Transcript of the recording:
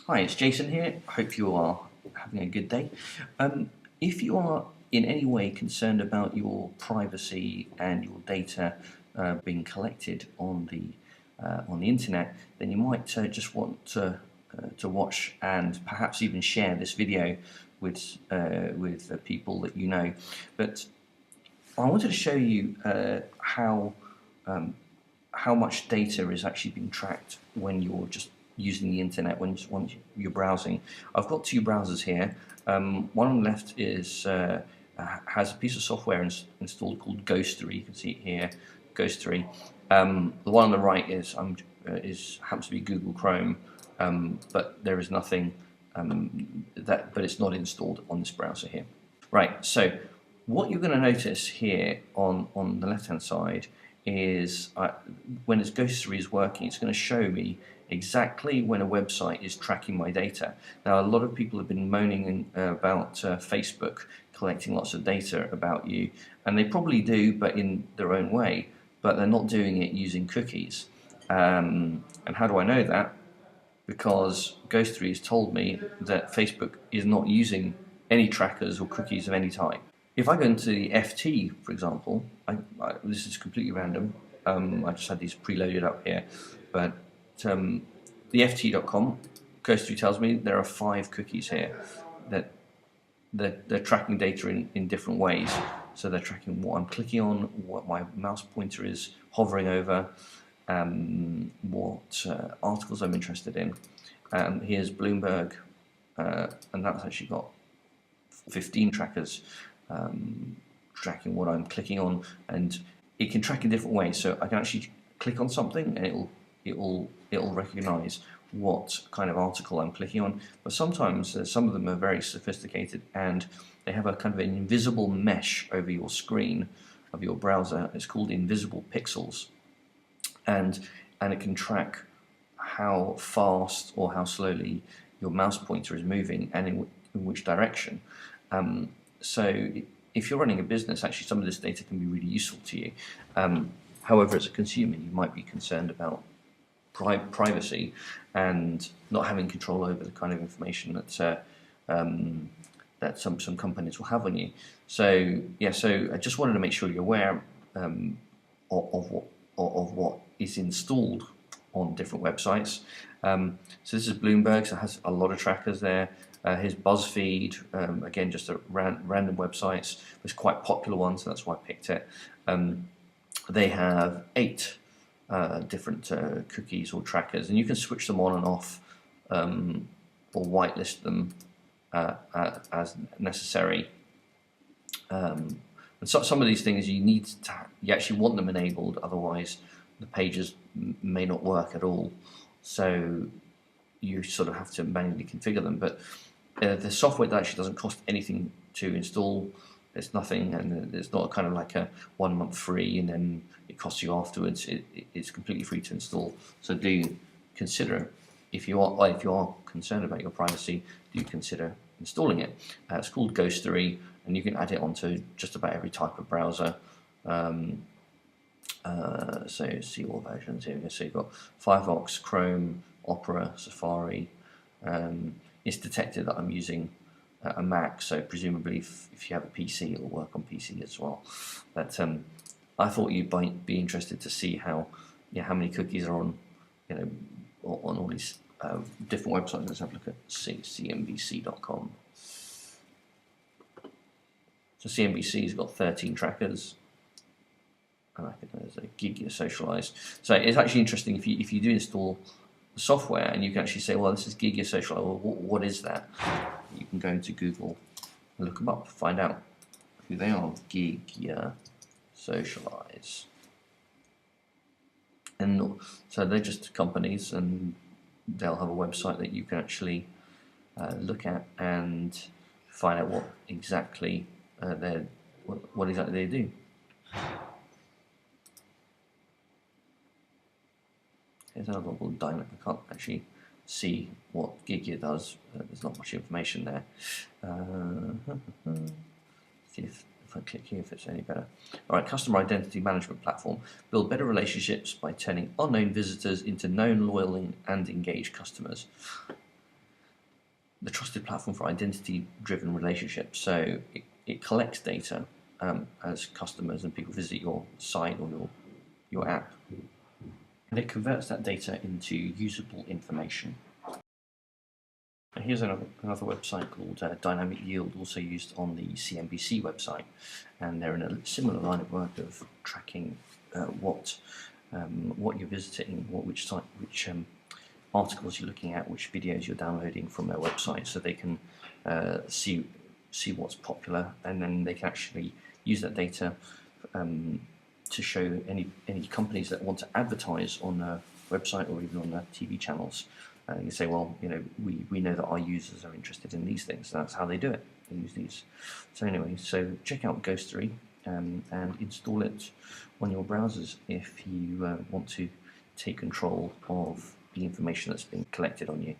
Hi, it's Jason here. Hope you are having a good day. If you are in any way concerned about your privacy and your data being collected on the internet, then you might just want to watch and perhaps even share this video with people that you know. But I wanted to show you how much data is actually being tracked when you're just using the internet, when you're browsing. I've got two browsers here. One on the left has a piece of software installed called Ghostery. You can see it here, Ghostery. The one on the right happens to be Google Chrome, but there is nothing but it's not installed on this browser here. Right, so what you're going to notice here on the left hand side is when this Ghostery is working, it's going to show me exactly when a website is tracking my data. Now, a lot of people have been moaning about Facebook collecting lots of data about you, and they probably do, but in their own way, but they're not doing it using cookies. And how do I know that? Because Ghostery has told me that Facebook is not using any trackers or cookies of any type. If I go into the FT, for example, this is completely random. I just had these preloaded up here, but the FT.com, Ghostery tells me there are 5 cookies here that they're tracking data in different ways. So they're tracking what I'm clicking on, what my mouse pointer is hovering over, what articles I'm interested in. Here's Bloomberg, and that's actually got 15 trackers tracking what I'm clicking on, and it can track in different ways. So I can actually click on something and it'll recognize what kind of article I'm clicking on. But sometimes some of them are very sophisticated and they have a kind of an invisible mesh over your screen of your browser. It's called invisible pixels, and it can track how fast or how slowly your mouse pointer is moving and in which direction. So if you're running a business, actually some of this data can be really useful to you. However, as a consumer, you might be concerned about privacy and not having control over the kind of information that some companies will have on you. So yeah, so I just wanted to make sure you're aware of what is installed on different websites. So this is Bloomberg, so it has a lot of trackers there. Here's BuzzFeed, again just a random websites. It's quite popular one, so that's why I picked it. They have 8 different cookies or trackers, and you can switch them on and off or whitelist them as necessary. And so some of these things you actually want them enabled, otherwise the pages may not work at all. So you sort of have to manually configure them. But the software actually doesn't cost anything to install. There's nothing, and there's not kind of like a 1 month free and then it costs you afterwards. It's completely free to install. So do consider, if you are concerned about your privacy, do consider installing it. It's called Ghostery, and you can add it onto just about every type of browser. So see all versions here. So you've got Firefox, Chrome, Opera, Safari. It's detected that I'm using a Mac, so presumably if you have a PC, it'll work on PC as well. But I thought you might be interested to see how many cookies are on on all these different websites. Let's have a look at cnbc.com. So CNBC's got 13 trackers. And I think there's a gig you socialize. So it's actually interesting if you do install the software and you can actually say, well, this is gig you socialize. Well, what is that? You can go into Google and look them up, find out who they are. Gig socialize. And so they're just companies, and they'll have a website that you can actually look at and find out what exactly they do. Here's another one called Dynamic. I can't actually see what Gigia does. There's not much information there. See if I click here if it's any better. All right, customer identity management platform. Build better relationships by turning unknown visitors into known, loyal, and engaged customers. trusted platform for identity-driven relationships. So it collects data as customers and people visit your site or your app, and it converts that data into usable information. And here's another website called Dynamic Yield, also used on the CNBC website, and they're in a similar line of work of tracking what you're visiting, which articles you're looking at, which videos you're downloading from their website, so they can see what's popular, and then they can actually use that data to show any companies that want to advertise on a website or even on their TV channels. You say, well, we know that our users are interested in these things, so that's how they do it. They use these. So anyway, so check out Ghostery and install it on your browsers if you want to take control of the information that's being collected on you.